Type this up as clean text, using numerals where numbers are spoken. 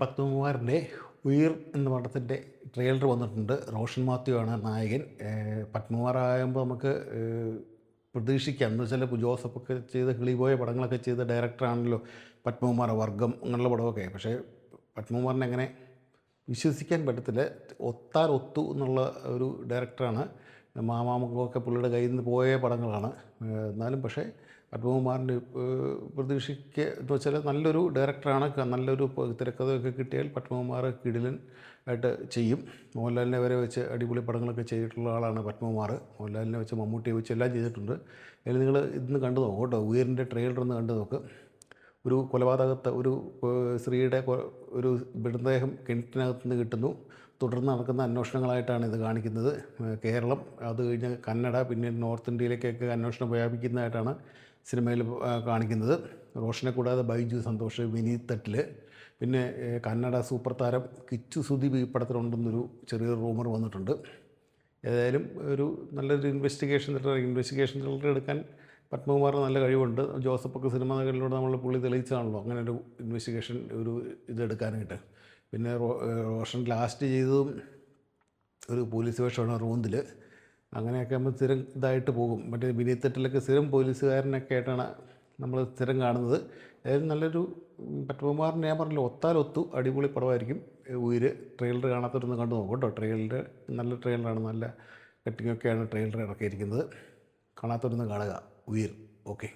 പത്മകുമാറിൻ്റെ ഉയിർ എന്ന പടത്തിൻ്റെ ട്രെയിലർ വന്നിട്ടുണ്ട്. റോഷൻ മാത്യു ആണ് നായകൻ. പത്മകുമാറാകുമ്പോൾ നമുക്ക് പ്രതീക്ഷിക്കാം. എന്ന് വെച്ചാൽ ജോസഫൊക്കെ ചെയ്ത കിളിപോയ പടങ്ങളൊക്കെ ചെയ്ത ഡയറക്ടറാണല്ലോ പത്മകുമാർ. വർഗം അങ്ങനെയുള്ള പടമൊക്കെ. പക്ഷേ പത്മകുമാറിനെ അങ്ങനെ വിശ്വസിക്കാൻ പറ്റത്തില്ല. ഒത്താൽ ഒത്തു എന്നുള്ള ഒരു ഡയറക്ടറാണ്. മാമാമുഖമൊക്കെ പുള്ളിയുടെ കയ്യിൽ നിന്ന് പോയ പടങ്ങളാണ്. എന്നാലും പക്ഷേ പത്മകുമാറിൻ്റെ പ്രതീക്ഷയ്ക്ക് എന്ന് വെച്ചാൽ നല്ലൊരു ഡയറക്ടറാണ്. നല്ലൊരു തിരക്കഥയൊക്കെ കിട്ടിയാൽ പത്മകുമാർ കിടിലൻ ആയിട്ട് ചെയ്യും. മോഹൻലാലിനെ വരെ വെച്ച് അടിപൊളി പടങ്ങളൊക്കെ ചെയ്തിട്ടുള്ള ആളാണ് പത്മകുമാർ. മോഹൻലാലിനെ വെച്ച് മമ്മൂട്ടിയെ വെച്ച് എല്ലാം ചെയ്തിട്ടുണ്ട്. അതിൽ നിങ്ങൾ ഇന്ന് കണ്ടു നോക്കും കേട്ടോ. ഉയരിൻ്റെ ട്രെയിലർ ഒന്ന് കണ്ടു നോക്ക്. ഒരു കൊലപാതകത്തെ ഒരു സ്ത്രീയുടെ ഒരു മൃതദേഹം കിണറ്റിനകത്ത് നിന്ന് കിട്ടുന്നു. തുടർന്ന് നടക്കുന്ന അന്വേഷണങ്ങളായിട്ടാണ് ഇത് കാണിക്കുന്നത്. കേരളം, അത് കഴിഞ്ഞ് കന്നഡ, പിന്നെ നോർത്ത് ഇന്ത്യയിലേക്കൊക്കെ അന്വേഷണം വ്യാപിക്കുന്നതായിട്ടാണ് സിനിമയിൽ കാണിക്കുന്നത്. റോഷനെ കൂടാതെ ബൈജു സന്തോഷ്, വിനീത് തട്ടിൽ, പിന്നെ കന്നഡ സൂപ്പർ താരം കിച്ചു സുദീപ് ഈ പടത്തിലുണ്ടെന്നൊരു ചെറിയൊരു റൂമർ വന്നിട്ടുണ്ട്. ഏതായാലും ഒരു നല്ലൊരു ഇൻവെസ്റ്റിഗേഷൻ ത്രില്ലർ എടുക്കാൻ പത്മകുമാർ നല്ല കഴിവുണ്ട്. ജോസഫൊക്കെ സിനിമകളിലൂടെ നമ്മൾ പുള്ളി തെളിയിച്ചാണല്ലോ അങ്ങനെ ഒരു ഇൻവെസ്റ്റിഗേഷൻ ഒരു ഇതെടുക്കാനായിട്ട്. പിന്നെ റോഷൻ ലാസ്റ്റ് ചെയ്തതും ഒരു പോലീസ് വേഷമാണ് റൂന്തിൽ. അങ്ങനെയൊക്കെ നമ്മൾ സ്ഥിരം ഇതായിട്ട് പോകും. മറ്റേ വിനീത് തട്ടിലൊക്കെ സ്ഥിരം പോലീസുകാരനൊക്കെ ആയിട്ടാണ് നമ്മൾ സ്ഥിരം കാണുന്നത്. അതായത് നല്ലൊരു പത്മകുമാറിന് ഞാൻ പറഞ്ഞില്ല, ഒത്താലൊത്തു അടിപൊളി പടമായിരിക്കും ഉയിര്. ട്രെയിലർ കാണാത്തവരൊന്ന് കണ്ടു നോക്കും കേട്ടോ. ട്രെയിലർ നല്ല ട്രെയിലറാണ്. നല്ല കട്ടിങ്ങൊക്കെയാണ് ട്രെയിലർ ഇറക്കിയിരിക്കുന്നത്. കാണാത്തവരൊന്ന് കാണുക ഉയിർ. ഓക്കെ.